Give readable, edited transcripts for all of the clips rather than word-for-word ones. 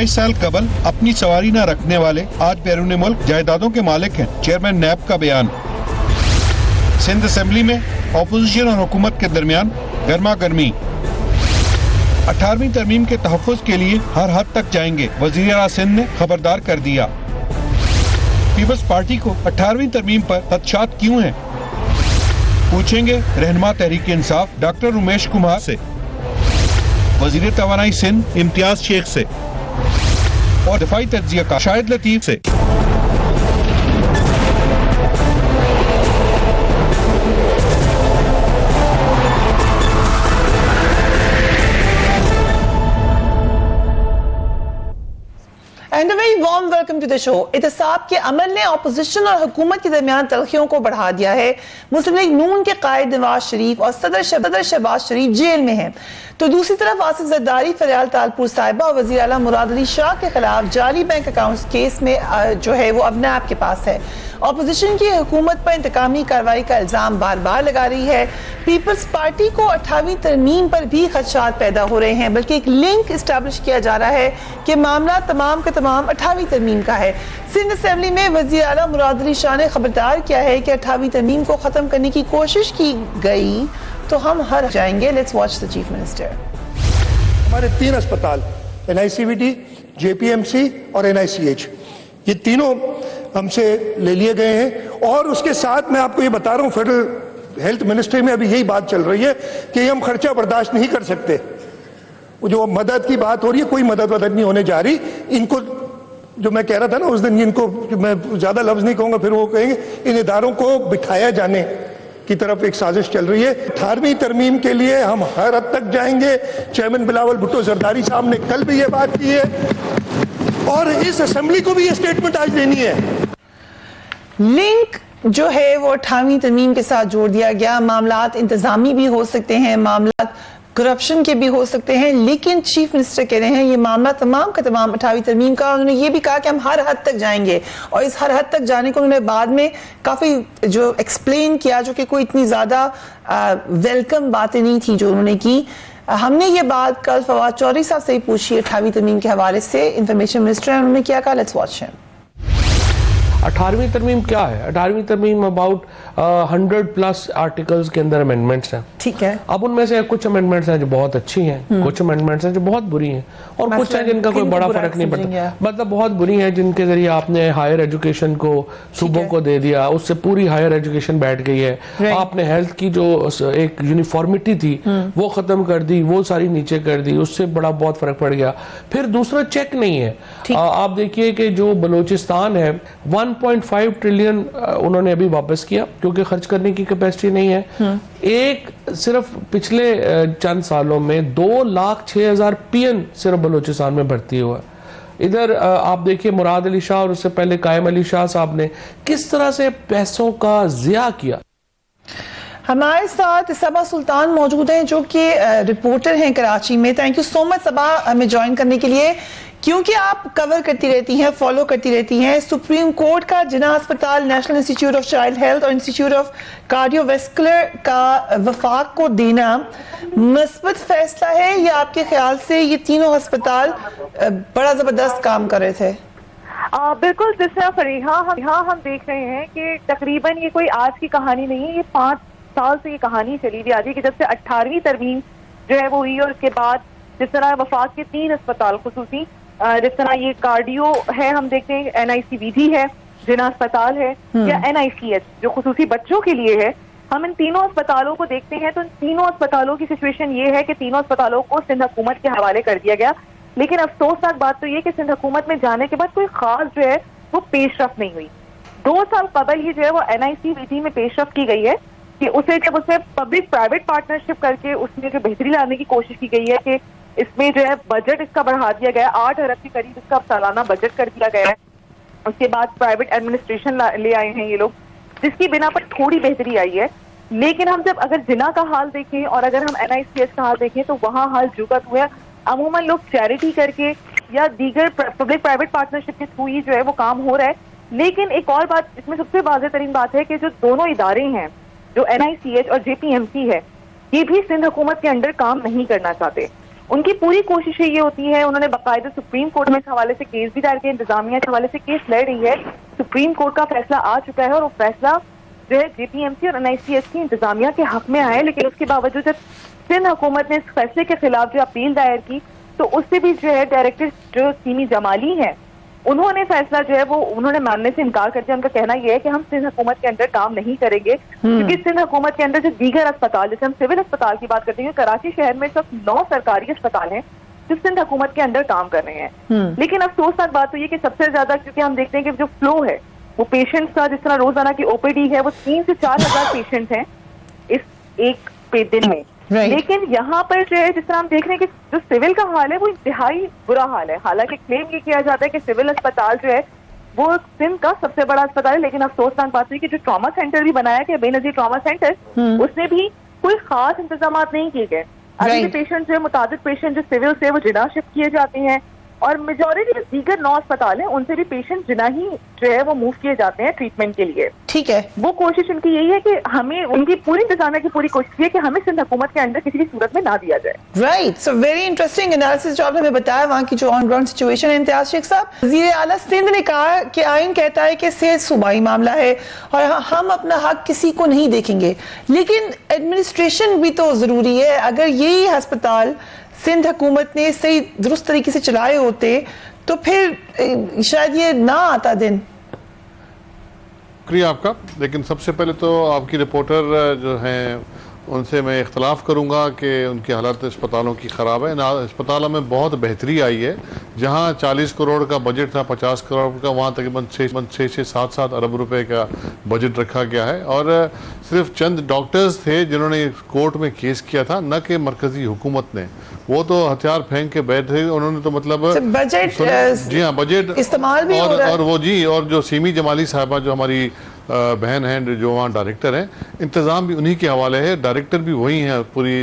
22 साल कबल अपनी सवारी न रखने वाले आज बैरून मुल्क जायदादों के मालिक हैं। चेयरमैन नैब का बयान। सिंध असेंबली में ऑपोजिशन और हुकूमत के दरमियान गर्मा गर्मी। 18वीं तरमीम के तहफ़्फ़ुज़ के लिए हर हद तक जाएंगे, वज़ीर आला सिंध ने खबरदार कर दिया। पीपल्स पार्टी को 18वीं तरमीम पर खदशात क्यों हैं? पूछेंगे रहनुमा तहरीक इंसाफ डॉक्टर उमेश कुमार से, वज़ीर तवानाई सिंध इम्तियाज शेख से और दफाई तज्ज़िया का शाहिद लतीफ से। And a very warm welcome to the show. एहतसाब के अमल ने अपोजिशन और हुकूमत के दरमियान तलखियों को बढ़ा दिया है। मुस्लिम लीग नून के कायद नवाज शरीफ और सदर शहबाज शरीफ जेल में हैं, तो दूसरी तरफ आसिफ जरदारी, फरियाल तालपुर साहिबा और वज़ीर आला मुराद अली शाह के खिलाफ जाली बैंक अकाउंट्स केस में जो है वो अब नैब के पास है। अपोजिशन की हुकूमत पर इंतकामी कार्रवाई का इल्जाम बार बार लगा रही है। पीपल्स पार्टी को 18वीं तरमीम पर भी खदशात पैदा हो रहे हैं, बल्कि एक लिंक इस्टेब्लिश किया जा रहा है कि मामला तमाम का तमाम 18वीं तरमीम का है। सिंध असेंबली में वज़ीर आला मुराद अली शाह ने खबरदार किया है कि 18वीं तरमीम को खत्म करने की कोशिश की गई तो हम हर जाएंगे। Let's watch the chief minister. हमारे 3 अस्पताल NICVT, JPMC और NICH, ये तीनों हमसे ले लिए गए हैं। और उसके साथ मैं आपको ये बता रहा हूँ, फेडरल हेल्थ मिनिस्ट्री में अभी यही बात चल रही है कि हम खर्चा बर्दाश्त नहीं कर सकते। जो मदद की बात हो रही है, कोई मदद नहीं होने जा रही। इनको जो मैं कह रहा था ना उस दिन, इनको मैं ज्यादा लफ्ज नहीं कहूंगा, फिर वो कहेंगे, इन इदारों को बिठाया जाने की तरफ एक साजिश चल रही है। 18वीं तरमीम के लिए हम हर हद तक जाएंगे। चेयरमैन बिलावल भुट्टो जरदारी साहब ने कल भी ये बात की है और इस असेंबली को भी ये स्टेटमेंट आज देनी है। लिंक जो है वो 18वीं तरमीम के साथ जोड़ दिया गया। मामलात इंतजामी भी हो सकते हैं, मामलात करप्शन के भी हो सकते हैं, लेकिन चीफ मिनिस्टर कह रहे हैं ये मामला तमाम का तमाम 18वीं तरमीम का। उन्होंने ये भी कहा कि हम हर हद तक जाएंगे, और इस हर हद तक जाने को उन्होंने बाद में काफी जो एक्सप्लेन किया, जो कि कोई इतनी ज्यादा वेलकम बातें नहीं थी जो उन्होंने की। हमने ये बात कल फवाद चौधरी साहब से ही पूछी 18वीं तरमीम के हवाले से। इंफॉर्मेशन मिनिस्टर उन्होंने क्या कहा, लेट्स वॉच हिम। 18वीं तरमीम क्या है? 18वीं तरमीम अबाउट 100+ आर्टिकल्स के अंदर अमेंडमेंट्स हैं। ठीक है। अब उनमें से कुछ अमेंडमेंट्स हैं जो बहुत अच्छी हैं, कुछ अमेंडमेंट्स हैं जो बहुत बुरी हैं, और कुछ हैं जिनका कोई बड़ा फर्क नहीं पड़ता। मतलब बहुत बुरी हैं जिनके जरिए आपने हायर एजुकेशन को सूबों को दे दिया, उससे पूरी हायर एजुकेशन बैठ गई है। आपने हेल्थ की जो एक यूनिफॉर्मिटी थी वो खत्म कर दी, वो सारी नीचे कर दी, उससे बड़ा बहुत फर्क पड़ गया। फिर दूसरा चेक नहीं है। आप देखिए कि जो बलूचिस्तान है 1.5 ट्रिलियन उन्होंने अभी वापस किया क्योंकि खर्च करने की कैपेसिटी नहीं है। एक सिर्फ पिछले चंद सालों में 2,06,000 PN सिर्फ बलूचिस्तान में भर्ती हुआ है। इधर आप देखिए मुराद अली शाह और उससे पहले कायम अली शाह साहब ने किस तरह से पैसों का ज़िया किया। हमारे साथ सबा सुल्तान मौजूद हैं जो कि रिपोर्टर हैं कराची में। थैंक यू सो मच सबा हमें ज्वाइन करने के लिए, क्योंकि आप कवर करती रहती हैं, फॉलो करती रहती हैं। सुप्रीम कोर्ट का जिना अस्पताल, national institute of child health और इंस्टीट्यूट ऑफ कार्डियोवैस्कुलर का वफाक को देना मुस्बत फैसला है, या आपके ख्याल से ये तीनों अस्पताल बड़ा जबरदस्त काम कर रहे थे? बिल्कुल, जिस तरह फरीहा हम देख रहे हैं कि तकरीबन ये कोई आज की कहानी नहीं है, ये 5 साल से ये कहानी चली हुई आ रही है कि जब से 18वीं तरमीम जो है वो हुई, और उसके बाद जिस तरह वफाक के 3 अस्पताल खुसूसी, जिस तरह ये कार्डियो है, हम देखते हैं NICVT है, जिना अस्पताल है, या NICH जो खुसूसी बच्चों के लिए है। हम इन तीनों अस्पतालों को देखते हैं तो इन तीनों अस्पतालों की सिचुएशन ये है कि तीनों अस्पतालों को सिंध हुकूमत के हवाले कर दिया गया। लेकिन अफसोसनाक बात तो ये कि सिंध हुकूमत में जाने के बाद कोई खास जो है वो पेशरफ नहीं हुई। 2 साल कबल ही जो है वो NICVT में पेशरफ की गई है कि उसे जब उसमें पब्लिक प्राइवेट पार्टनरशिप करके उसमें जो बेहतरी लाने की कोशिश की गई है कि इसमें जो है बजट इसका बढ़ा दिया गया, 8 अरब के करीब इसका सालाना बजट कर दिया गया है। उसके बाद प्राइवेट एडमिनिस्ट्रेशन ले आए हैं ये लोग, जिसकी बिना पर थोड़ी बेहतरी आई है। लेकिन हम जब अगर जिना का हाल देखें और अगर हम NICH का हाल देखें तो वहाँ हाल जुगत हुआ है। अमूमन लोग चैरिटी करके या दीगर पब्लिक प्राइवेट पार्टनरशिप के थ्रू ही जो है वो काम हो रहा है। लेकिन एक और बात इसमें सबसे वाज़ेह तरीन बात है कि जो दोनों इदारे हैं, जो NICH और JPMC है, ये भी सिंध हुकूमत के अंडर काम नहीं करना चाहते। उनकी पूरी कोशिश ये होती है, उन्होंने बाकायदा सुप्रीम कोर्ट में इस हवाले से केस भी दायर किया, इंतजामिया इस हवाले से केस लड़ रही है, सुप्रीम कोर्ट का फैसला आ चुका है और वो फैसला जो है JPMC और NICH की इंतजामिया के हक में आया है। लेकिन उसके बावजूद जब सिंध हुकूमत ने इस फैसले के खिलाफ जो अपील दायर की तो उससे भी जो है डायरेक्टर जो सीमी जमाली है उन्होंने फैसला जो है वो उन्होंने मानने से इनकार कर दिया। उनका कहना यह है कि हम सिंध हुकूमत के अंदर काम नहीं करेंगे, क्योंकि सिंध हुकूमत के अंदर जो दीगर अस्पताल, जैसे हम सिविल अस्पताल की बात करते हैं, कराची शहर में सिर्फ 9 सरकारी अस्पताल हैं जो सिंध हुकूमत के अंदर काम कर रहे हैं। लेकिन अफसोसनाक बात तो ये कि सबसे ज्यादा, क्योंकि हम देखते हैं कि जो फ्लो है वो पेशेंट्स का, जिस तरह रोजाना की OPD है वो 3 से 4 हजार पेशेंट हैं इस एक दिन में। लेकिन यहाँ पर जो है जिस तरह हम देख रहे हैं कि जो सिविल का हाल है वो इंतहाई बुरा हाल है। हालांकि क्लेम ये किया जाता है कि सिविल अस्पताल जो है वो सिंध का सबसे बड़ा अस्पताल है, लेकिन अफसोसनाक बात है कि जो ट्रॉमा सेंटर भी बनाया गया, बेनजीर ट्रॉमा सेंटर, उसमें भी कोई खास इंतजाम नहीं किए गए। अभी भी पेशेंट जो है, मुताबिक पेशेंट जो सिविल से वो जिना शिफ्ट किए जाते हैं और मेजॉरिटी दीगर 9 अस्पताल हैं उनसे भी पेशेंट जिना ही जो है वो मूव किए जाते हैं ट्रीटमेंट के लिए। ठीक है, वो कोशिश उनकी यही है कि हमें, उनकी पूरी इंतजामिया की पूरी कोशिश है कि हमें सिंध हुकूमत के अंदर किसी भी सूरत में ना दिया जाए। Right, so very interesting analysis जो आपने हमें बताया वहाँ की जो ऑन ग्राउंड सिचुएशन है। इम्तियाज शेख साहब, वज़ीर आला सिंध ने कहा कि आइन कहता है कि सेहत सूबाई मामला है और हम अपना हक किसी को नहीं देखेंगे, लेकिन एडमिनिस्ट्रेशन भी तो जरूरी है। अगर यही अस्पताल सिंध हुकूमत ने सही दुरुस्त तरीके से चलाए होते तो फिर शायद ये ना आता दिन। शुक्रिया आपका। लेकिन सबसे पहले तो आपकी रिपोर्टर जो हैं उनसे मैं इख्तलाफ करूंगा कि उनकी हालत अस्पतालों की ख़राब है। ना, अस्पतालों में बहुत बेहतरी आई है। जहां 40 करोड़ का बजट था 50 करोड़ का, वहां तकरीबन 6-7 अरब रुपए का बजट रखा गया है और सिर्फ चंद डॉक्टर्स थे जिन्होंने कोर्ट में केस किया था, न कि मरकजी हुकूमत ने। वो तो हथियार फेंक के बैठे, उन्होंने तो मतलब बजट, जी हाँ, बजट इस्तेमाल भी और वो जी, और जो सीमी जमाली साहबा जो हमारी बहन हैं जो वहाँ डायरेक्टर हैं, इंतज़ाम भी उन्हीं के हवाले है, डायरेक्टर भी वही हैं पूरी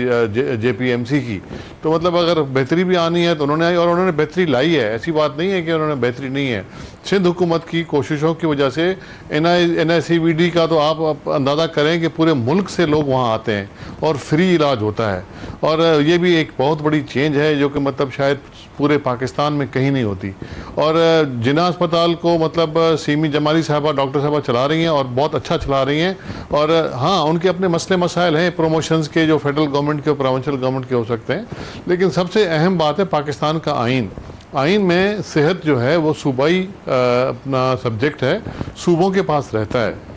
JPMC की। तो मतलब अगर बेहतरी भी आनी है तो उन्होंने आई और उन्होंने बेहतरी लाई है। ऐसी बात नहीं है कि उन्होंने बेहतरी नहीं है। सिंध हुकूमत की कोशिशों की वजह से NICVD का तो आप अंदाज़ा करें कि पूरे मुल्क से लोग वहाँ आते हैं और फ्री इलाज होता है। और ये भी एक बहुत बड़ी चेंज है जो कि मतलब शायद पूरे पाकिस्तान में कहीं नहीं होती। और जिना अस्पताल को मतलब सीमी जमाली साहबा, डॉक्टर साहबा चला रही हैं और बहुत अच्छा चला रही हैं। और हाँ, उनके अपने मसले मसाइल हैं प्रमोशंस के, जो फेडरल गवर्नमेंट के और प्रोविंशियल गवर्नमेंट के हो सकते हैं। लेकिन सबसे अहम बात है पाकिस्तान का आइन। आइन में सेहत जो है वो सूबाई अपना सब्जेक्ट है, सूबों के पास रहता है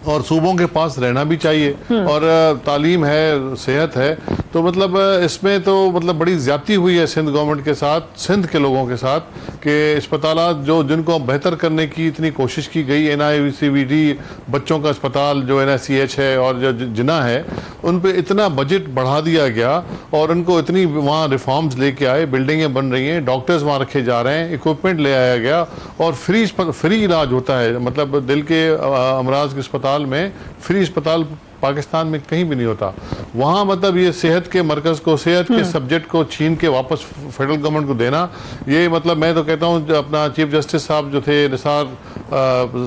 और सूबों के पास रहना भी चाहिए। और तालीम है, सेहत है, तो मतलब इसमें तो मतलब बड़ी ज्यादती हुई है सिंध गवर्नमेंट के साथ, सिंध के लोगों के साथ, कि अस्पताल जो जिनको बेहतर करने की इतनी कोशिश की गई। NICVD बच्चों का अस्पताल जो NICH है और जो जिना है, उन पे इतना बजट बढ़ा दिया गया और उनको इतनी वहाँ रिफॉर्म्स लेके आए, बिल्डिंगें बन रही हैं, डॉक्टर्स वहाँ रखे जा रहे हैं, इक्विपमेंट ले आया गया और फ्री इलाज होता है। मतलब दिल के अमराज के अस्पताल में फ्री अस्पताल पाकिस्तान में कहीं भी नहीं होता। वहाँ मतलब ये सेहत के मरकज़ को, सेहत के सब्जेक्ट को छीन के वापस फेडरल गवर्नमेंट को देना, ये मतलब मैं तो कहता हूँ अपना चीफ जस्टिस साहब जो थे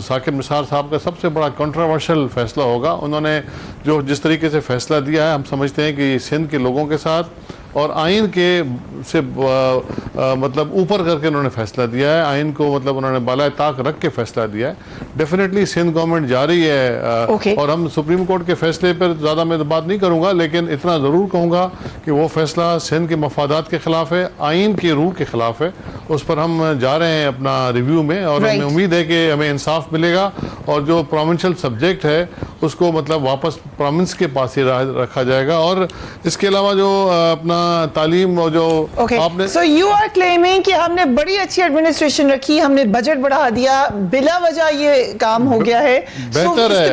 साकिब निसार साहब का सबसे बड़ा कंट्रोवर्शियल फैसला होगा। उन्होंने जो जिस तरीके से फैसला दिया है, हम समझते हैं कि सिंध के लोगों के साथ और आइन के से मतलब ऊपर करके उन्होंने फैसला दिया है। आइन को मतलब उन्होंने बाला ताक रख के फैसला दिया है। डेफिनेटली सिंध गवर्नमेंट जा रही है और हम सुप्रीम कोर्ट के फैसले पर ज़्यादा मैं बात नहीं करूँगा, लेकिन इतना ज़रूर कहूँगा कि वो फैसला सिंध के मफादात के ख़िलाफ़ है, आइन की रूह के ख़िलाफ़ है। उस पर हम जा रहे हैं अपना रिव्यू में और हमें उम्मीद है कि हमें इंसाफ मिलेगा और जो प्रोविंशियल सब्जेक्ट है उसको मतलब वापस प्रोविंस के पास ही रखा जाएगा। और इसके अलावा जो अपना तालीम और जो आपने सो यू आर क्लेमिंग कि हमने बड़ी अच्छी एडमिनिस्ट्रेशन रखी, हमने बजट बढ़ा दिया, बिला वजह ये काम हो गया है, बेहतर है।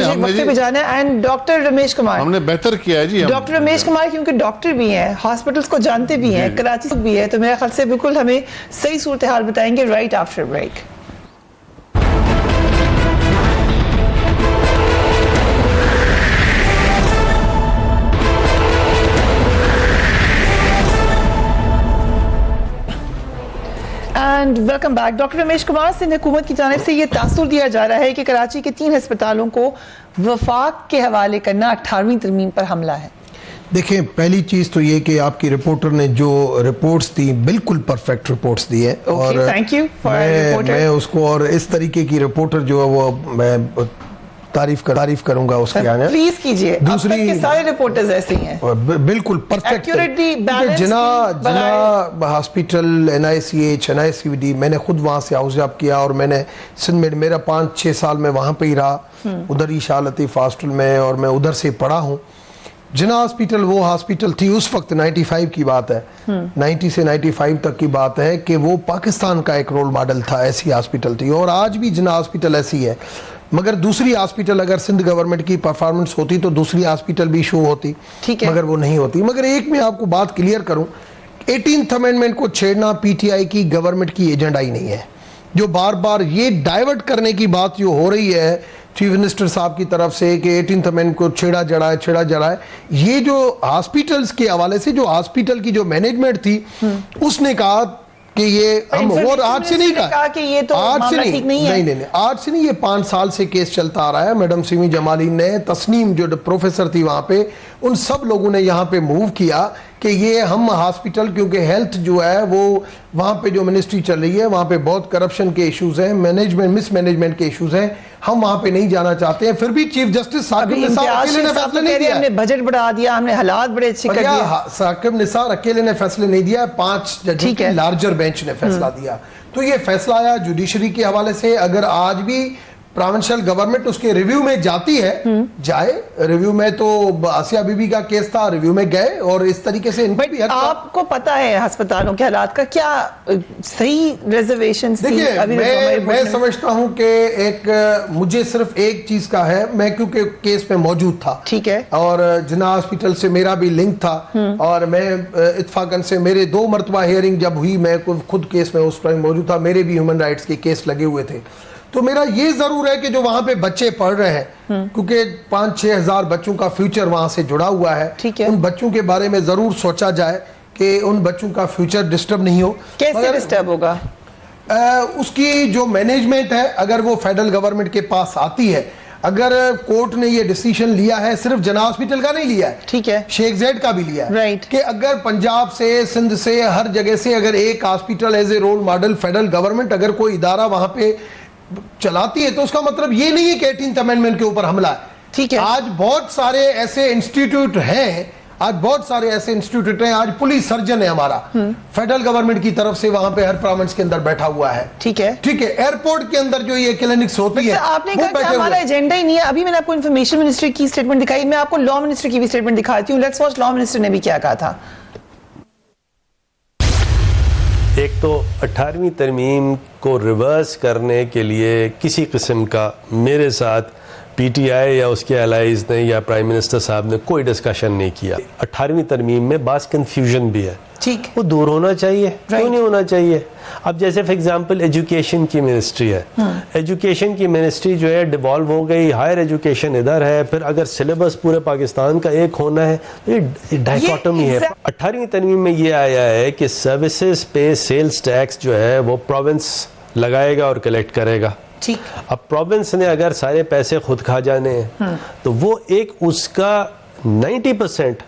हमने जाना है। एंड डॉक्टर रमेश कुमार, हमने बेहतर किया है जी। डॉक्टर रमेश कुमार क्योंकि डॉक्टर भी हैं, हॉस्पिटल्स को जानते भी हैं, कराची भी है, तो मेरे ख्याल से बिल्कुल हमें सही सूरत हाल बताएंगे right after break. And welcome back. Doctor Ramesh Kumar, Sindh हुकूमत की जानिब से ये तासुर दिया जा रहा है कि कराची के 3 अस्पतालों को वफाक के हवाले करना 18वीं तरमीम पर हमला है। देखें, पहली चीज तो ये कि आपकी रिपोर्टर ने जो रिपोर्ट्स दी बिल्कुल परफेक्ट रिपोर्ट्स दी है। और थैंक यू फॉर मैं उसको, और इस तरीके की रिपोर्टर जो है वो मैं तारीफ करूंगा उसके आगे। प्लीज कीजिए। दूसरी, अब तक के सारे रिपोर्टर्स ऐसे ही हैं, बिल्कुल परफेक्ट। जिना हॉस्पिटल, NICH, NICVD, मैंने खुद वहां से हाउस जॉब किया और मैंने सिंध में मेरा 5-6 साल में वहां पे ही रहा, उधर ही शाह लतीफ हॉस्टल में, और मैं उधर से पढ़ा हूँ। जिना हॉस्पिटल वो हॉस्पिटल थी उस वक्त, 95 की बात है, 90 से 95 तक की बात है, कि वो पाकिस्तान का एक रोल मॉडल था, ऐसी हॉस्पिटल थी। और आज भी जिना हॉस्पिटल ऐसी है, मगर दूसरी हॉस्पिटल अगर सिंध गवर्नमेंट की परफॉर्मेंस होती तो दूसरी हॉस्पिटल भी शो होती, मगर वो नहीं होती। मगर एक मैं आपको बात क्लियर करूं, 18th अमेंडमेंट को छेड़ना PTI की गवर्नमेंट की एजेंडा ही नहीं है। जो बार बार ये डाइवर्ट करने की बात जो हो रही है चीफ मिनिस्टर साहब की तरफ से कि 18th अमेंडमेंट को छेड़ा जड़ा है, ये जो हॉस्पिटल्स के हवाले से जो हॉस्पिटल की जो मैनेजमेंट थी उसने कहा कि ये हम, और आज से नहीं कहा कि ये तो आज से नहीं, आज से नहीं, ये 5 साल से केस चलता आ रहा है। मैडम सिमी जमाली ने, तस्नीम जो प्रोफेसर थी वहां पे, उन सब लोगों ने यहाँ पे मूव किया कि ये हम हॉस्पिटल, क्योंकि हेल्थ जो है वो वहाँ पे जो मिनिस्ट्री चल रही है वहाँ पे बहुत करप्शन के इश्यूज हैं, मैनेजमेंट मिसमैनेजमेंट के इश्यूज हैं, हम वहाँ पे नहीं जाना चाहते हैं। फिर भी चीफ जस्टिस साकिब निसार अकेले ने फैसला नहीं दिया, हमने बजट बढ़ा दिया, हमने हालात बड़े अच्छे कर दिए। साकिब निसार अकेले ने फैसले नहीं दिया, 5 जजों की लार्जर बेंच ने फैसला दिया। तो ये फैसला आया जुडिशरी के हवाले से। अगर आज भी प्रोविंशियल गवर्नमेंट उसके रिव्यू में जाती है, जाए रिव्यू में, तो आसिया बीबी का केस था, रिव्यू में गए, और इस तरीके से इनको भी आपको पता है अस्पतालों के हालात का क्या सही रिजर्वेशंस थी? मैं समझता हूं कि एक मुझे सिर्फ एक चीज का है, मैं क्योंकि केस में मौजूद था, ठीक है, और जिना हॉस्पिटल से मेरा भी लिंक था, और मैं इत्फाकन से मेरे 2 मरतबा हियरिंग जब हुई, मैं खुद केस में उस टाइम मौजूद था, मेरे भी ह्यूमन राइट्स के केस लगे हुए थे। तो मेरा ये जरूर है कि जो वहां पे बच्चे पढ़ रहे हैं, क्योंकि 5-6 हजार बच्चों का फ्यूचर वहां से जुड़ा हुआ है, उन बच्चों के बारे में जरूर सोचा जाए कि उन बच्चों का फ्यूचर डिस्टर्ब नहीं हो। कैसे डिस्टर्ब होगा? उसकी जो मैनेजमेंट है, अगर वो फेडरल गवर्नमेंट के पास आती है, अगर कोर्ट ने ये डिसीजन लिया है, सिर्फ जना हॉस्पिटल का नहीं लिया है, ठीक है, शेख ज़ैद का भी लिया है, राइट, कि अगर पंजाब से, सिंध से, हर जगह से अगर एक hospital as a role model federal government अगर कोई इदारा वहां पे चलाती है, तो उसका मतलब ये नहीं है कि 18th अमेंडमेंट के ऊपर हमला है। ठीक है, आज बहुत सारे ऐसे इंस्टीट्यूट हैं, आज पुलिस सर्जन है हमारा फेडरल गवर्नमेंट की तरफ से वहां पे हर प्रोविंस के अंदर बैठा हुआ है, ठीक है, एयरपोर्ट के अंदर जो ये क्लिनिक्स होती है, आपने कहा कि हमारा एजेंडा ही नहीं है। अभी मैंने आपको इंफॉर्मेशन मिनिस्ट्री की स्टेटमेंट दिखाई, मैं आपको लॉ मिनिस्टर की भी स्टेटमेंट दिखाती हूँ। लेट्स वॉच लॉ मिनिस्टर ने भी क्या कहा था। एक तो 18वीं तरमीम को रिवर्स करने के लिए किसी किस्म का मेरे साथ PTI या उसके एलाइज ने या प्राइम मिनिस्टर साहब ने कोई डिस्कशन नहीं किया। 18वीं तरमीम में बास कंफ्यूजन भी है, ठीक, वो दूर होना चाहिए, क्यों नहीं होना चाहिए। अब जैसे फॉर एग्जांपल एजुकेशन की मिनिस्ट्री है, एजुकेशन की मिनिस्ट्री जो है डिवॉल्व हो गई, हायर एजुकेशन इधर है, फिर अगर सिलेबस पूरे पाकिस्तान का एक होना है तो ये डाइकोटमी है। 18वीं तरमीम में ये आया है कि सर्विसेज पे सेल्स टैक्स जो है वो प्रोविंस लगाएगा और कलेक्ट करेगा, ठीक। अब प्रोविंस ने अगर सारे पैसे खुद खा जाने हैं तो वो एक उसका 90%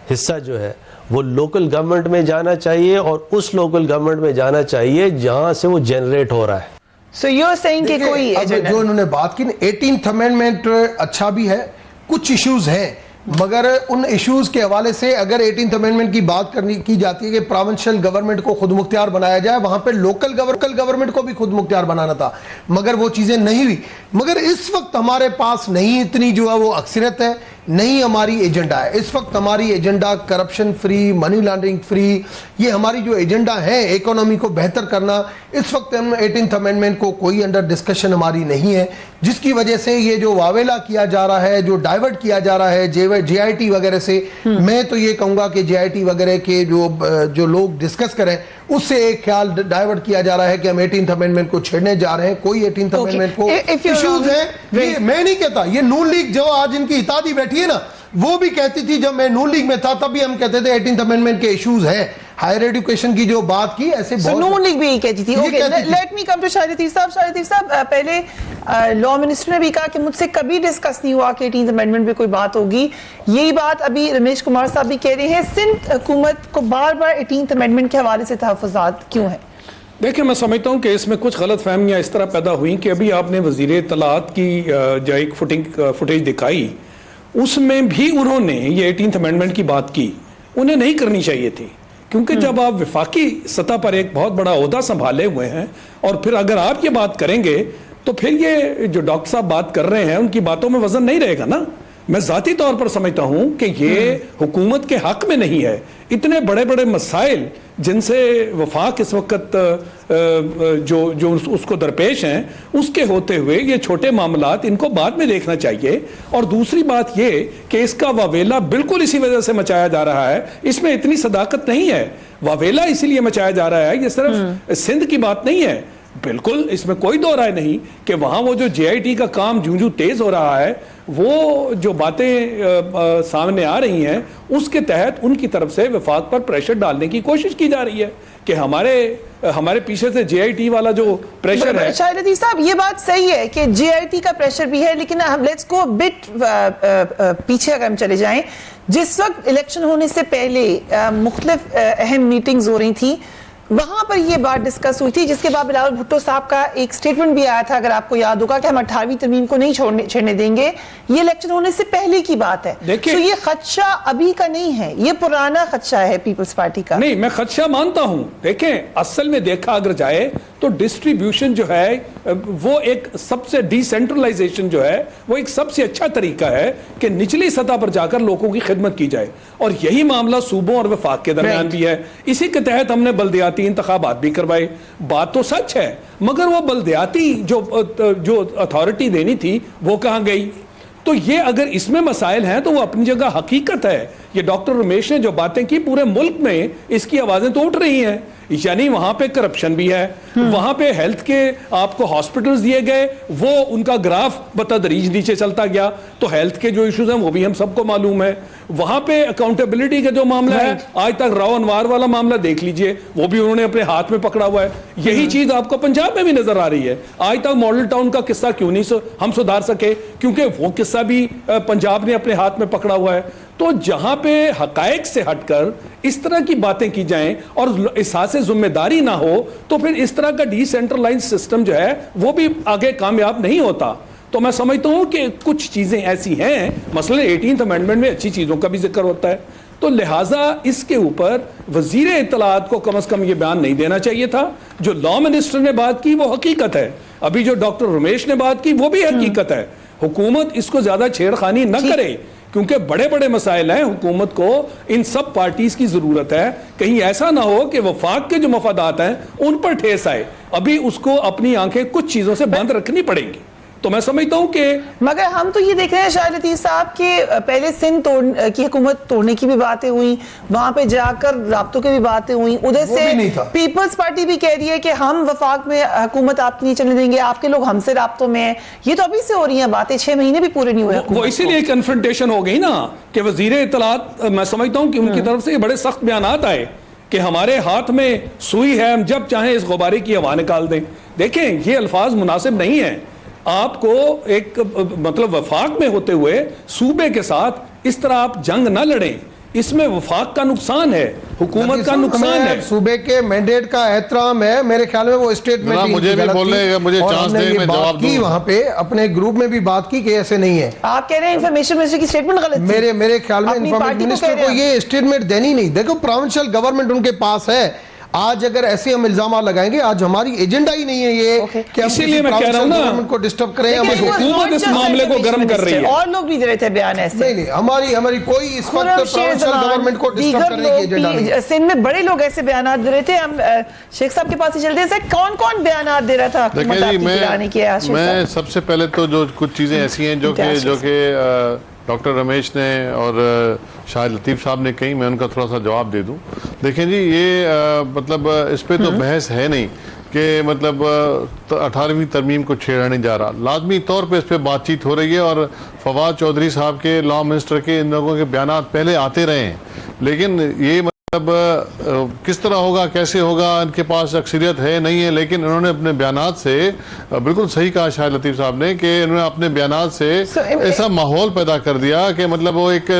हिस्सा जो है वो लोकल गवर्नमेंट में जाना चाहिए, और उस लोकल गवर्नमेंट में जाना चाहिए जहां से वो जनरेट हो रहा है। So you're saying कि कोई जो उन्होंने बात की 18th अमेंडमेंट अच्छा भी है, कुछ इश्यूज हैं, मगर उन इश्यूज के हवाले से अगर 18th अमेंडमेंट की बात की जाती है कि प्रोविंशियल गवर्नमेंट को खुद मुख्तियार बनाया जाए, वहां पे लोकल गवर्नमेंट को भी खुद मुख्तियार बनाना था, मगर वो चीजें नहीं हुई। मगर इस वक्त हमारे पास नहीं इतनी जो है वो अक्सरियत है, नहीं हमारी एजेंडा है। इस वक्त हमारी agenda corruption free, money laundering free, ये हमारी जो एजेंडा है इकोनॉमी को बेहतर करना, इस वक्त हम 18th अमेंडमेंट को कोई अंडर डिस्कशन हमारी नहीं है, जिसकी वजह से ये जो वावेला किया जा रहा है, जो डाइवर्ट किया जा रहा है JIT वगैरह से, मैं तो ये कहूंगा कि JIT वगैरह के जो लोग डिस्कस करें उससे एक ख्याल डाइवर्ट किया जा रहा है कि हम 18th अमेंडमेंट को छेड़ने जा रहे हैं। कोई 18th अमेंडमेंट को इश्यूज है, मैं नहीं कहता। ये नून लीग जो आज इनकी इत्तेहादी बैठी है ना, वो भी कहती थी, जब मैं नून लीग में था तब भी हम कहते थे 18th अमेंडमेंट के इश्यूज हैं। हायर एजुकेशन की जो बात की, ऐसे बहुत नून लीग भी यही कहती थी। Okay, let me come to Shahid Latif साहब। शाहिद लतीफ साहब, पहले लॉ मिनिस्टर ने भी कहा कि मुझसे कभी डिस्कस नहीं हुआ कि 18th अमेंडमेंट पे कोई बात होगी। यही बात अभी रमेश कुमार साहब भी कह रहे हैं। सिंध हुकूमत को बार बार 18th अमेंडमेंट के हवाले से तहफ़्फ़ुज़ात क्यों है? देखिए, मैं समझता हूँ कि इसमें कुछ गलत फहमियाँ इस तरह पैदा हुई कि अभी आपने वज़ीर इत्तलात की जो एक फुटेज दिखाई, उसमें भी उन्होंने ये 18th अमेंडमेंट की बात की। उन्हें नहीं करनी चाहिए थी, क्योंकि जब आप विफाकी सतह पर एक बहुत बड़ा ओहदा संभाले हुए हैं और फिर अगर आप ये बात करेंगे तो फिर ये जो डॉक्टर साहब बात कर रहे हैं उनकी बातों में वजन नहीं रहेगा ना। मैं जाती तौर पर समझता हूं कि ये हुकूमत के हक में नहीं है। इतने बड़े बड़े मसाइल जिनसे वफाक इस वक्त जो उसको दरपेश हैं, उसके होते हुए ये छोटे मामलात इनको बाद में देखना चाहिए। और दूसरी बात ये कि इसका वावेला बिल्कुल इसी वजह से मचाया जा रहा है, इसमें इतनी सदाकत नहीं है। वावेला इसीलिए मचाया जा रहा है, ये सिर्फ सिंध की बात नहीं है। बिल्कुल इसमें कोई दो राय नहीं कि वहां वो जो JIT का काम जूं तेज हो रहा है, वो जो बातें सामने आ रही हैं उसके तहत उनकी तरफ से वफाक पर प्रेशर डालने की कोशिश की जा रही है कि हमारे पीछे से JIT वाला जो प्रेशर है। शाहिद लतीफ साहब, ये बात सही है कि JIT का प्रेशर भी है, लेकिन हम लेट्स गो बिट पीछे अगर हम चले जाएं। जिस वक्त इलेक्शन होने से पहले मुख्तलिफ अहम मीटिंग्स हो रही थी, वहां पर यह बात डिस्कस हुई थी, जिसके बाद बिलावल भुट्टो साहब का एक स्टेटमेंट भी आया था, अगर आपको याद होगा, कि हम 18वीं तरमीम को नहीं छेड़ने देंगे। ये इलेक्शन होने से पहले की बात है। तो ये खदशा अभी का नहीं है, ये पुराना खदशा है पीपल्स पार्टी का। नहीं, मैं खदशा मानता हूं। देखें, असल में देखा अगर जाए तो डिस्ट्रीब्यूशन जो है वो एक सबसे डिसेंट्रलाइजेशन जो है वो एक सबसे अच्छा तरीका है कि निचली सतह पर जाकर लोगों की खिदमत की जाए। और यही मामला सूबों और वफाक के दरमियान भी है। इसी के तहत हमने बल्दियाती इंतखाबात भी करवाए। बात तो सच है, मगर वो बल्दियाती जो अथॉरिटी देनी थी वो कहाँ गई? तो ये अगर इसमें मसाइल हैं तो वो अपनी जगह हकीकत है। ये डॉक्टर रमेश ने जो बातें की, पूरे मुल्क में इसकी आवाजें तो उठ रही हैं। यानी वहां पे करप्शन भी है, वहां पे हेल्थ के आपको हॉस्पिटल्स दिए गए, वो उनका ग्राफ बतदरीज नीचे चलता गया। तो हेल्थ के जो इश्यूज हैं वो भी हम सबको मालूम है। वहां पे अकाउंटेबिलिटी का जो मामला है, आज तक राव अनवार वाला मामला देख लीजिए, वो भी उन्होंने अपने हाथ में पकड़ा हुआ है। यही चीज आपको पंजाब में भी नजर आ रही है। आज तक मॉडल टाउन का किस्सा क्यों नहीं हम सुधार सके? क्योंकि वो किस्सा भी पंजाब ने अपने हाथ में पकड़ा हुआ है। तो जहां पे हकायक से हटकर इस तरह की बातें की जाएं और एहसास जिम्मेदारी ना हो, तो फिर इस तरह का डिसेंट्रलाइज्ड सिस्टम जो है वो भी आगे कामयाब नहीं होता। तो मैं समझता हूं कि कुछ चीजें ऐसी हैं, मसलन 18th अमेंडमेंट में अच्छी चीजों का भी जिक्र होता है, तो लिहाजा इसके ऊपर वजीर इत्तलात को कम से कम ये बयान नहीं देना चाहिए था। जो लॉ मिनिस्टर ने बात की वो हकीकत है, अभी जो डॉक्टर रमेश ने बात की वो भी हकीकत है। हुकूमत इसको ज्यादा छेड़खानी न करे, क्योंकि बड़े बड़े मसाइल हैं। हुकूमत को इन सब पार्टीज की जरूरत है। कहीं ऐसा ना हो कि वफाक के जो मफादात हैं उन पर ठेस आए। अभी उसको अपनी आंखें कुछ चीजों से बंद रखनी पड़ेंगी। तो मैं समझता हूं कि मगर हम तो ये देख रहे हैं शाहिद लतीफ साहब के पहले सिंध की हुकूमत तोड़ने की भी बातें हुई, वहां पे जाकर राब्तों की भी बातें हुई, उधर से पीपल्स पार्टी भी कह रही है कि हम वफाक में हुकूमत आपकी नहीं चलने देंगे, आपके लोग हमसे राब्तों में हैं। ये तो अभी से हो रही हैं बातें, 6 महीने भी पूरे नहीं हुए। वो इसीलिए कन्फ्रंटेशन हो गई ना कि वजीर इत्तलात, मैं समझता हूं कि उनकी तरफ से बड़े सख्त बयान आए कि हमारे हाथ में सुई है, हम जब चाहें इस गुब्बारे की हवा निकाल दें। देखें, ये अल्फाज मुनासिब नहीं है। आपको एक मतलब वफाक में होते हुए सूबे के साथ इस तरह आप जंग ना लड़ें, इसमें वफाक का नुकसान है, हुकूमत का नुकसान है। सूबे के मैंडेट का एहतराम है, मेरे ख्याल में वो स्टेटमेंट मुझे भी बोलने, मुझे चांस दे, मैं जवाब दूं। वहां पे अपने ग्रुप में भी बात की कि ऐसे नहीं है। आप कह रहे हैं इंफॉर्मेशन मिनिस्टर की स्टेटमेंट गलत थी। मेरे ख्याल में इंफॉर्मेशन मिनिस्टर को ये स्टेटमेंट देनी नहीं। देखो, प्रोविंशियल गवर्नमेंट उनके पास है। आज अगर ऐसे हम इल्जाम लगाएंगे, आज हमारी एजेंडा ही नहीं है ये कि इसीलिए मैं कह रहा हूं ना, गवर्नमेंट को डिस्टर्ब करें। हुकूमत इस मामले को गर्म कर रही है और लोग भी दे रहे थे बयान ऐसे। नहीं, हमारी कोई इस वक्त प्रोविंशियल गवर्नमेंट को डिस्टर्ब करने की एजेंडा नहीं। सिंध में बड़े लोग ऐसे बयान दे रहे थे। हम शेख साहब के पास ही चलते हैं। कौन कौन बयान दे रहा था? देखिए जी, मैं सबसे पहले तो जो कुछ चीजें ऐसी हैं जो कि डॉक्टर रमेश ने और शाहिद लतीफ़ साहब ने कही, मैं उनका थोड़ा सा जवाब दे दूं। देखें जी, ये मतलब इस पे तो बहस है नहीं कि मतलब 18वीं तरमीम को छेड़ा नहीं जा रहा। लाजमी तौर पे इस पे बातचीत हो रही है और फवाद चौधरी साहब के लॉ मिनिस्टर के इन लोगों के बयान पहले आते रहे हैं, लेकिन ये अब किस तरह होगा, कैसे होगा, इनके पास अक्सरियत है नहीं है, लेकिन इन्होंने अपने बयानात से बिल्कुल सही कहा शाहिद लतीफ़ साहब ने कि इन्होंने अपने बयानात से ऐसा माहौल पैदा कर दिया कि मतलब वो एक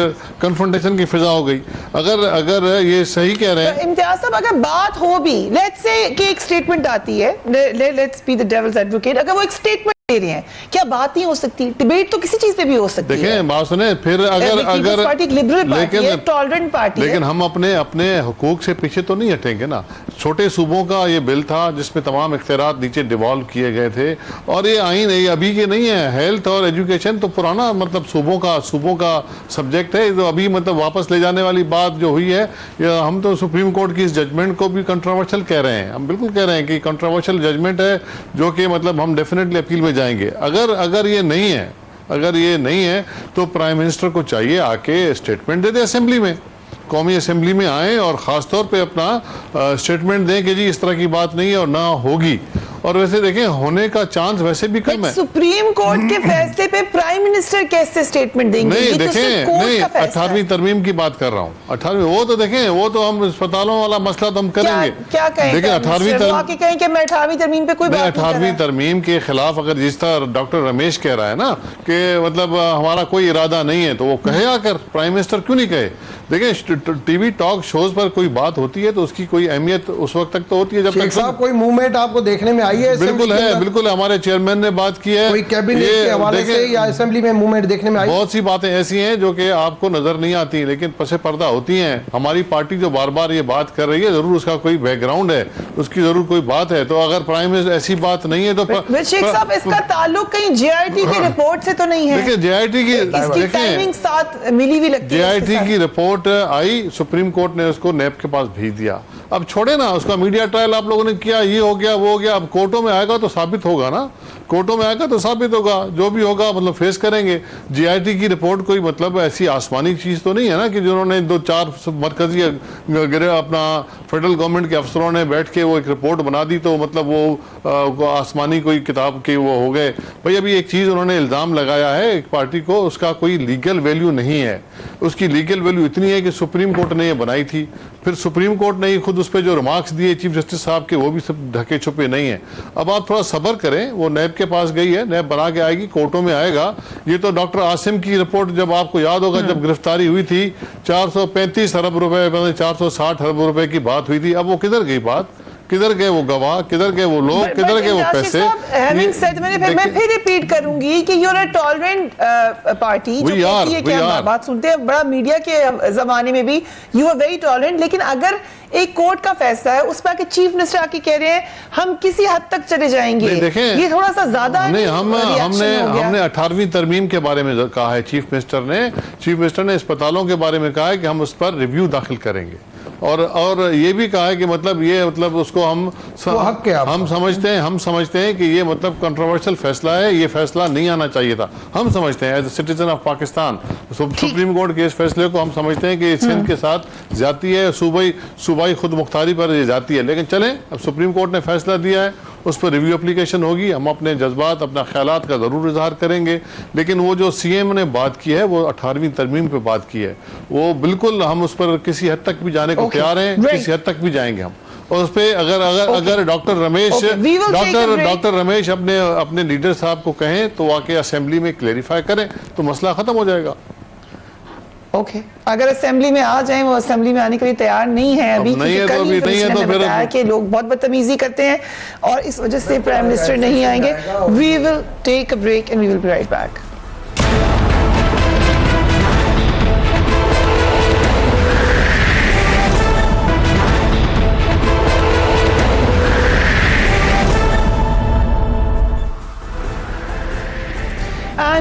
कन्फ्रंटेशन की फिजा हो गई। अगर ये सही कह रहे हैं इम्तियाज साहब, अगर बात हो भी, लेट्स से कि एक स्टेटमेंट आती है, let's be the devil's advocate, अगर वो एक स्टेटमेंट दे रहे हैं, क्या बात नहीं हो सकती? डिबेट तो किसी चीज पे भी हो सकती है। देखें, बात सुने, फिर अगर पार्टी एक लिबरल पार्टी है, टॉलरेंट पार्टी है, लेकिन हम अपने हुकूक से पीछे तो नहीं हटेंगे ना। छोटे सूबों का ये बिल था जिसमें तमाम इख्तियारात नीचे डिवॉल्व किए गए थे, और ये आइन अभी के नहीं है। हेल्थ और एजुकेशन तो पुराना मतलब सूबों का सब्जेक्ट है, तो अभी मतलब वापस ले जाने वाली बात जो हुई है, हम तो सुप्रीम कोर्ट की इस जजमेंट को भी कंट्रोवर्शियल कह रहे हैं। हम बिल्कुल कह रहे हैं कि कंट्रोवर्शियल जजमेंट है, जो कि मतलब हम डेफिनेटली अपील में जाएंगे। अगर ये नहीं है तो प्राइम मिनिस्टर को चाहिए आके स्टेटमेंट दे दे असेंबली में, कौमी असेंबली में आए और ख़ास तौर पे अपना स्टेटमेंट दें कि जी इस तरह की बात नहीं है और ना होगी। और वैसे देखें, होने का चांस वैसे भी कम है। सुप्रीम कोर्ट के फैसले पे प्राइम मिनिस्टर कैसे स्टेटमेंट देंगे? नहीं, देखें, नहीं, 18वीं तरमीम की बात कर रहा हूँ। 18वीं वो तो देखें, वो तो हम अस्पतालों वाला मसला तो हम करेंगे। क्या कहें? देखिए, 18वीं तरमीम पे कोई बात 18वीं तरमीम के खिलाफ अगर जिस तरह डॉक्टर रमेश कह रहा है ना कि मतलब हमारा कोई इरादा नहीं है, तो वो कहे आकर, प्राइम मिनिस्टर क्यों नहीं कहे? देखें, टीवी टॉक शोज पर कोई बात होती है तो उसकी कोई अहमियत उस वक्त तक तो होती है जब तक कोई मूवमेंट आपको देखने में आई है। बिल्कुल हमारे चेयरमैन ने बात की है, कोई कैबिनेट के हवाले से या असेंबली में मूवमेंट देखने में आई। बहुत सी बातें ऐसी हैं जो कि आपको नजर नहीं आती, लेकिन पसे पर्दा होती हैं। हमारी पार्टी जो बार बार ये बात कर रही है, जरूर उसका कोई बैकग्राउंड है, उसकी जरूर कोई बात है। तो अगर प्राइम मिनिस्टर ऐसी बात नहीं है तो शेख साहब, इसका ताल्लुक कहीं JIT की रिपोर्ट से तो नहीं है? देखिए, JIT की टाइमिंग साथ मिली हुई लगती है। JIT की रिपोर्ट आई, सुप्रीम कोर्ट ने उसको नैब के पास भेज दिया। अब छोड़े ना, उसका मीडिया ट्रायल आप लोगों ने किया, ये हो गया वो हो गया। अब कोर्टों में आएगा तो साबित होगा ना, कोर्टों में आएगा तो साबित होगा, जो भी होगा मतलब फेस करेंगे। JIT की रिपोर्ट कोई मतलब ऐसी आसमानी चीज तो नहीं है ना कि जिन्होंने 2-4 मरकजी अपना फेडरल गवर्नमेंट के अफसरों ने बैठ के वो एक रिपोर्ट बना दी तो मतलब वो आसमानी कोई किताब के वो हो गए। भाई, अभी एक चीज उन्होंने इल्जाम लगाया है एक पार्टी को, उसका कोई लीगल वैल्यू नहीं है। उसकी लीगल वैल्यू इतनी है कि सुप्रीम कोर्ट ने ये बनाई थी, फिर सुप्रीम कोर्ट ने खुद उस पर जो रिमार्क्स दिए चीफ जस्टिस साहब के, वो भी सब ढके छुपे नहीं है। अब आप थोड़ा सब्र करें, वो नैब के पास गई है, नैब बना के आएगी, कोर्टों में आएगा। ये तो डॉक्टर आसिम की रिपोर्ट, जब आपको याद होगा जब गिरफ्तारी हुई थी 435 अरब रुपए, 460 अरब रुपए की बात हुई थी। अब वो किधर गई बात, किधर गए वो गवाह, किधर गए वो लोग, किधर गए वो पैसे? मैं फिर रिपीट करूंगी कि यूर अ टॉलरेंट पार्टी, बात सुनते हैं बड़ा मीडिया के जमाने में भी यू आर वेरी टॉलरेंट, लेकिन अगर एक कोर्ट का फैसला है उस पर आके चीफ मिनिस्टर आके कह रहे हैं हम किसी हद तक चले जाएंगे, ये थोड़ा सा ज्यादा नहीं। हमने 18वीं तरमीम के बारे में कहा है, चीफ मिनिस्टर ने अस्पतालों के बारे में कहा है कि हम उस पर रिव्यू दाखिल करेंगे, और ये भी कहा है कि मतलब ये मतलब उसको हम समझते हैं कि ये मतलब कंट्रोवर्शियल फैसला है, ये फैसला नहीं आना चाहिए था। हम समझते हैं as a citizen of Pakistan, supreme court के इस फैसले को हम समझते हैं कि सिंध के साथ जाती है, सूबाई खुद मुख्तारी पर ये जाती है। लेकिन चलें, अब सुप्रीम कोर्ट ने फैसला दिया है, उस पर रिव्यू एप्लीकेशन होगी, हम अपने जज्बात, अपना ख्यालात का ज़रूर इजहार करेंगे। लेकिन वो जो CM ने बात की है, वो 18वीं तरमीम पे बात की है, वो बिल्कुल हम उस पर किसी हद तक भी जाने को तैयार हैं, किसी हद तक भी जाएंगे हम। और उस पर अगर डॉक्टर रमेश अपने लीडर साहब को कहें तो आके असेंबली में क्लेरिफाई करें तो मसला खत्म हो जाएगा। अगर असेंबली में आ जाएं, वो असेंबली में आने के लिए तैयार नहीं है अभी, बताया कि लोग बहुत बदतमीजी करते हैं और इस वजह से प्राइम मिनिस्टर नहीं आएंगे। We will take a break and we will be right back.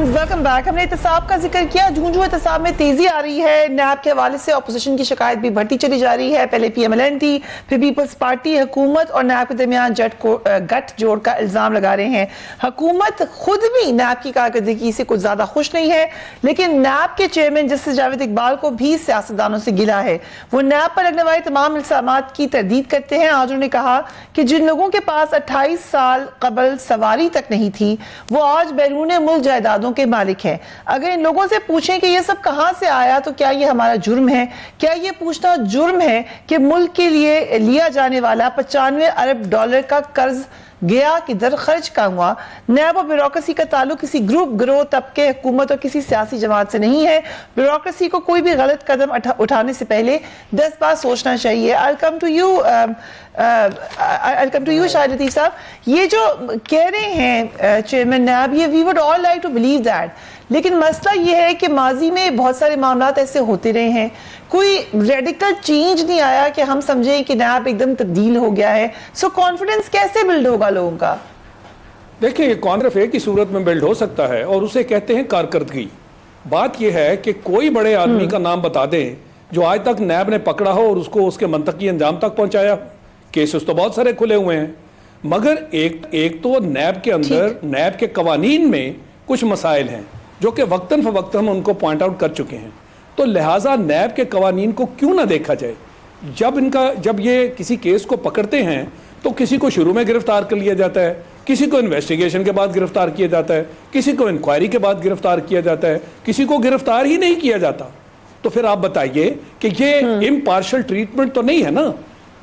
Welcome back. हमने एहतसाब का जिक्र किया, जूं एहतसाब में तेजी आ रही है, नैब के हवाले से अपोजिशन की शिकायत भी बढ़ती चली जा रही है। पहले PMLN थी, फिर पीपल्स पार्टी हुकूमत और नैब के दरमियान गठजोड़ का इल्जाम लगा रहे हैं। हुकूमत खुद भी नैब की कारकर्दगी से कुछ ज्यादा खुश नहीं है, लेकिन नैब के चेयरमैन जस्टिस जावेद इकबाल को भी सियासतदानों से गिला है। वो नैब पर लगने वाले तमाम इल्जामात की तरदीद करते हैं। आज उन्होंने कहा कि जिन लोगों के पास 28 साल कबल सवारी तक नहीं थी, वो आज बैरून मुल्क जायदादों जायदादों के मालिक हैं। अगर इन लोगों से पूछें कि ये सब कहां से आया तो क्या ये हमारा जुर्म है? क्या ये पूछना जुर्म है कि मुल्क के लिए लिया जाने वाला 95 अरब डॉलर का कर्ज गया किधर, खर्च कहाँ हुआ? नैब और ब्यूरोक्रेसी का ताल्लुक किसी ग्रुप, गिरोह, तबके, हुकूमत और किसी सियासी जमात से नहीं है। ब्यूरोक्रेसी को कोई भी गलत कदम उठाने से पहले 10 बार सोचना चाहिए। I come to you Shahid Latif साहब, ये जो कह रहे हैं चेयरमैन नैब, ये we would all like to believe that, लेकिन मसला ये है कि माजी में बहुत सारे मामला ऐसे होते रहे हैं, कोई रेडिकल चेंज नहीं आया कि हम समझें कि नैब एकदम तब्दील हो गया है। सो कॉन्फिडेंस कैसे बिल्ड होगा लोगों का? देखिए, कॉन्फ्रेंस एक ही सूरत में बिल्ड हो सकता है और उसे कहते हैं कारकर्दगी। बात यह है कि कोई बड़े आदमी का नाम बता दें जो आज तक नैब ने पकड़ा हो और उसको उसके मंतकी अंजाम तक पहुंचाया। केसेस तो बहुत सारे खुले हुए हैं, मगर एक तो नैब के अंदर, नैब के कवानीन में कुछ मसाइल हैं जो कि वक्तन फवक्त हम उनको पॉइंट आउट कर चुके हैं। तो लिहाजा नैब के कवानीन को क्यों ना देखा जाए? जब ये किसी केस को पकड़ते हैं तो किसी को शुरू में गिरफ्तार कर लिया जाता है, किसी को इन्वेस्टिगेशन के बाद गिरफ्तार किया जाता है, किसी को इंक्वायरी के बाद गिरफ्तार किया जाता है, किसी को गिरफ्तार ही नहीं किया जाता। तो फिर आप बताइए कि ये इम्पार्शियल ट्रीटमेंट तो नहीं है ना।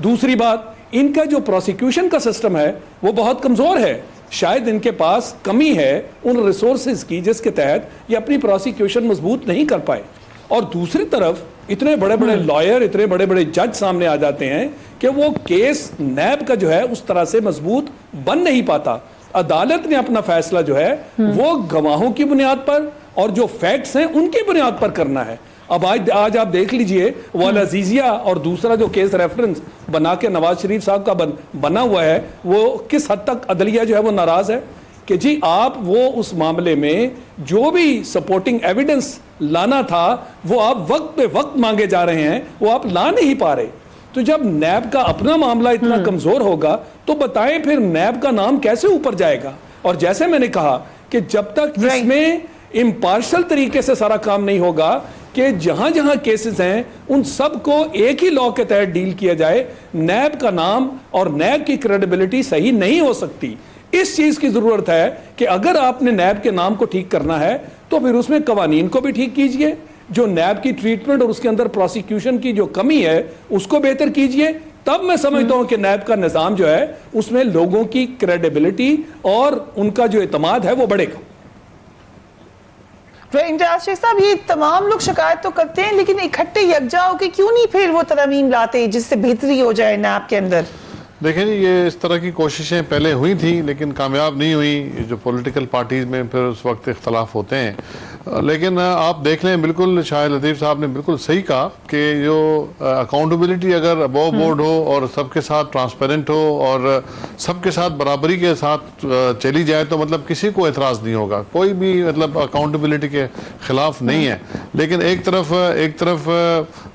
दूसरी बात, इनका जो प्रोसिक्यूशन का सिस्टम है वो बहुत कमजोर है। शायद इनके पास कमी है उन रिसोर्सेज की जिसके तहत ये अपनी प्रोसिक्यूशन मजबूत नहीं कर पाए। और दूसरी तरफ इतने बड़े बड़े लॉयर, इतने बड़े बड़े जज सामने आ जाते हैं कि वो केस नैब का जो है उस तरह से मजबूत बन नहीं पाता। अदालत ने अपना फैसला जो है वो गवाहों की बुनियाद पर और जो फैक्ट्स हैं उनकी बुनियाद पर करना है। अब आज आप देख लीजिए, वो अल अजीजिया और दूसरा जो केस रेफरेंस बना के नवाज शरीफ साहब का बना हुआ है, वो किस हद तक अदलिया जो है वो नाराज है कि जी आप वो उस मामले में जो भी सपोर्टिंग एविडेंस लाना था वो आप वक्त पे वक्त मांगे जा रहे हैं, वो आप ला नहीं पा रहे। तो जब नैब का अपना मामला इतना कमजोर होगा तो बताएं फिर नैब का नाम कैसे ऊपर जाएगा? और जैसे मैंने कहा कि जब तक इसमें इम्पार्शियल तरीके से सारा काम नहीं होगा कि जहां जहां केसेस हैं उन सब को एक ही लॉ के तहत डील किया जाए, नैब का नाम और नैब की क्रेडिबिलिटी सही नहीं हो सकती। इस चीज की जरूरत है कि अगर आपने नैब के नाम को ठीक करना है तो फिर उसमें कवानीन को भी ठीक कीजिए, जो नैब की ट्रीटमेंट और उसके अंदर प्रोसिक्यूशन की जो कमी है उसको बेहतर कीजिए। तब मैं समझता हूं कि नैब का निजाम जो है उसमें लोगों की क्रेडिबिलिटी और उनका जो एतमाद है वो बढ़ेगा। इंटरेस्ट साहब, ये तमाम लोग शिकायत तो करते हैं, लेकिन इकट्ठे यकजा होकर क्यों नहीं फिर वो तरमीम लाते जिससे बेहतरी हो जाए नैब के अंदर? देखें जी, ये इस तरह की कोशिशें पहले हुई थी लेकिन कामयाब नहीं हुई। जो पॉलिटिकल पार्टीज में फिर उस वक्त इख्तलाफ होते हैं। लेकिन आप देख लें, बिल्कुल शाहिद लतीफ़ साहब ने बिल्कुल सही कहा कि जो अकाउंटेबिलिटी अगर अबव बोर्ड हो और सबके साथ ट्रांसपेरेंट हो और सबके साथ बराबरी के साथ चली जाए तो मतलब किसी को एतराज़ नहीं होगा, कोई भी मतलब अकाउंटेबिलिटी के खिलाफ नहीं है। लेकिन एक तरफ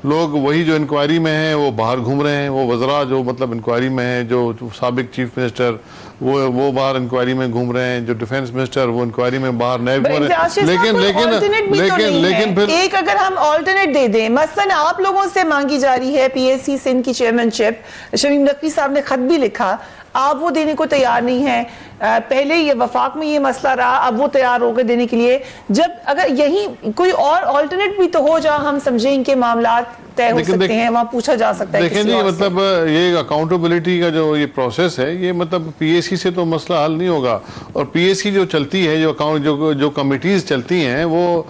लोग वही जो इंक्वायरी में हैं वो बाहर घूम रहे हैं, वो वज़रा जो मतलब इंक्वायरी में हैं, जो साबिक चीफ मिनिस्टर वो बाहर इंक्वायरी में घूम रहे हैं, जो डिफेंस मिनिस्टर वो इंक्वायरी में बाहर नहीं घूम रहे हैं। लेकिन फिर एक अगर हम ऑल्टरनेट दे दें, मसलन आप लोगों से मांगी जा रही है पीएससी सिंध की चेयरमैनशिप, शमीम नकवी साहब ने खत भी लिखा, आप वो देने को तैयार नहीं है। पहले ये वफाक में ये मसला रहा, अब वो तैयार होकर देने के लिए। जब अगर यही कोई और ऑल्टरनेट भी तो हो जहां हम समझें इनके मामला तय हो सकते हैं, वहां पूछा जा सकता है। देखें जी, मतलब ये अकाउंटेबिलिटी का जो ये प्रोसेस है, ये मतलब पीएससी से तो मसला हल नहीं होगा। और पीएससी जो चलती है, जो कमिटीज चलती हैं वो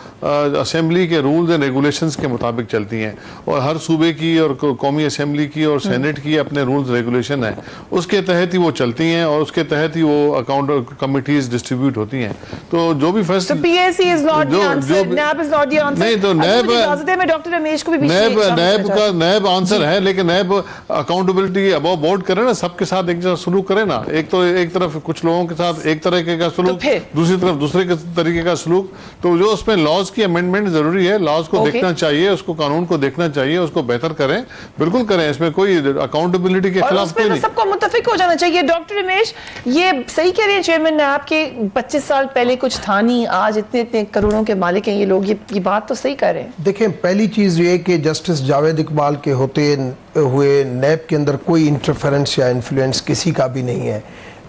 असेंबली के रूल्स एंड रेगुलेशंस के मुताबिक चलती हैं और हर सूबे की और कौमी असेंबली की और सेनेट की अपने रूल्स रेगुलेशन है, उसके तहत ही वो चलती हैं और उसके तहत ही वो अकाउंट कमिटीज डिस्ट्रीब्यूट होती हैं। तो जो भी फैसला PSC is not the answer, NAB is not the answer. नहीं तो डॉक्टर रमेश को भी नैब आंसर है, लेकिन नैब अकाउंटेबिलिटी अबव बोर्ड करे ना, सबके साथ एक जैसा सलूक करे ना। एक तरफ कुछ लोगों के साथ एक तरीके का सलूक, दूसरी तरफ दूसरे तरीके का सलूक। तो जो उसमें लॉज की अमेंडमेंट जरूरी है, लॉज को देखना चाहिए, उसको कानून को देखना चाहिए, उसको बेहतर करें, बिल्कुल करें, इसमें कोई अकाउंटेबिलिटी के खिलाफ कोई नहीं। सबको मुत्तफिक हो जाना चाहिए। डॉक्टर रमेश, ये सही कह रहे हैं चेयरमैन ने, आपके 25 साल पहले कुछ था नहीं, आज इतने करोड़ों के मालिक हैं ये लोग, ये बात तो सही कर रहे हैं। देखें, पहली चीज ये कि जस्टिस जावेद इकबाल के होते हुए नैब के अंदर कोई इंटरफेरेंस या इन्फ्लुएंस किसी का भी नहीं है।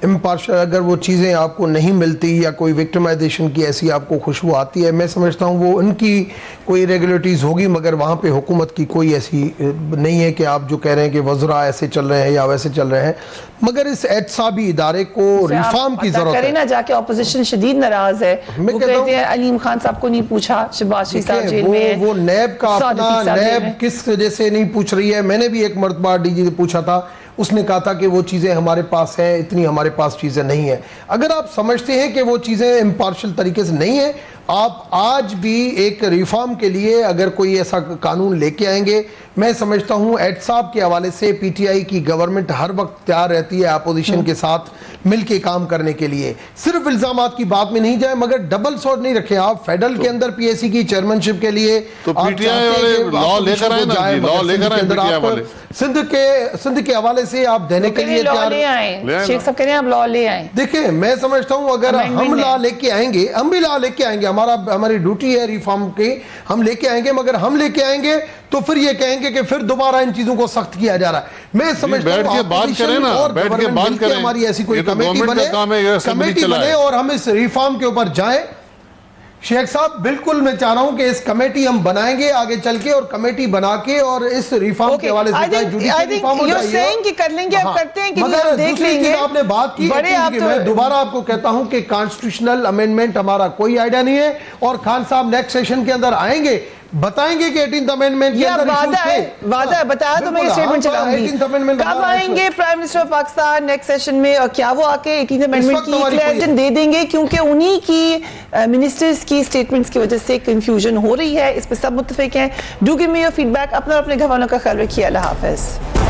इम्पार्शल अगर वो चीज़ें आपको नहीं मिलती या कोई विक्टिमाइजेशन की ऐसी आपको खुशबू आती है, मैं समझता हूँ वो उनकी कोई रेगुलेटरीज होगी, मगर वहाँ पे हुकूमत की कोई ऐसी नहीं है कि आप जो कह रहे हैं कि वज़रा ऐसे चल रहे हैं या वैसे चल रहे हैं। मगर इस एहतसाबी इदारे को रिफॉर्म की जरूरत है ना। जाके ऑपोजिशन शदीद नाराज है, वो कहते हैं अलीम खान साहब को नहीं पूछा, शहबाज शरीफ साहब जेल में है। वो नैब का अपना नैब किस वजह से नहीं पूछ रही है। मैंने भी एक मरतबा डीजी से पूछा था, उसने कहा था कि वो चीज़ें हमारे पास हैं, इतनी हमारे पास चीज़ें नहीं है। अगर आप समझते हैं कि वो चीज़ें इम्पार्शल तरीके से नहीं है, आप आज भी एक रिफॉर्म के लिए अगर कोई ऐसा कानून लेके आएंगे, मैं समझता हूं एहतसाब के हवाले से पीटीआई की गवर्नमेंट हर वक्त तैयार रहती है अपोजिशन के साथ मिलके काम करने के लिए। सिर्फ इल्जामात की बात में नहीं जाए, मगर डबल सॉर्ट नहीं रखे आप। फेडरल के अंदर पीएससी की चेयरमैनशिप के लिए तो पीटीआई वाले लॉ लेकर आए ना, लॉ लेकर आए पीटीआई वाले। सिंध के हवाले से आप देने के लिए तैयार शेख साहब कह रहे हैं आप लॉ ले आए। देखिए मैं समझता हूं अगर हम लॉ लेके आएंगे, हम भी लॉ लेके आएंगे, हमारी ड्यूटी है रिफॉर्म की, हम लेके आएंगे। मगर हम लेके आएंगे तो फिर ये कहेंगे कि फिर दोबारा इन चीजों को सख्त किया जा रहा है। मैं समझता हूं बैठ के बात करें ना, बैठ के बात करें, हमारी ऐसी कोई ये तो कमेटी बने और हम इस रिफॉर्म के ऊपर जाएं। शेख साहब बिल्कुल मैं चाह रहा हूं कि इस कमेटी हम बनाएंगे आगे चल के, और कमेटी बना के और इस रिफॉर्म के हवाले से जुडिशियल रिफॉर्म हो जाएगी कि कर लेंगे, अब करते हैं कि मगर देख दूसरी लेंगे। चीज आपने बात की, मैं दोबारा आपको कहता हूं कि कॉन्स्टिट्यूशनल अमेंडमेंट हमारा कोई आइडिया नहीं है, और खान साहब नेक्स्ट सेशन के अंदर आएंगे, बताएंगे कि 18th अमेंडमेंट के अंदर वादा है, बताया तो मैं स्टेटमेंट चलाऊंगी। कब आएंगे prime minister of Pakistan next session में, और क्या वो आके 18th अमेंडमेंट की क्लैरिटी दे देंगे? क्योंकि उन्हीं की मिनिस्टर्स की स्टेटमेंट्स की वजह से कंफ्यूजन हो रही है, इस पर सब मुत्तफिक हैं। Do give me your feedback. अपना और अपने घर वालों का ख्याल रखिए। अल्लाह हाफिज।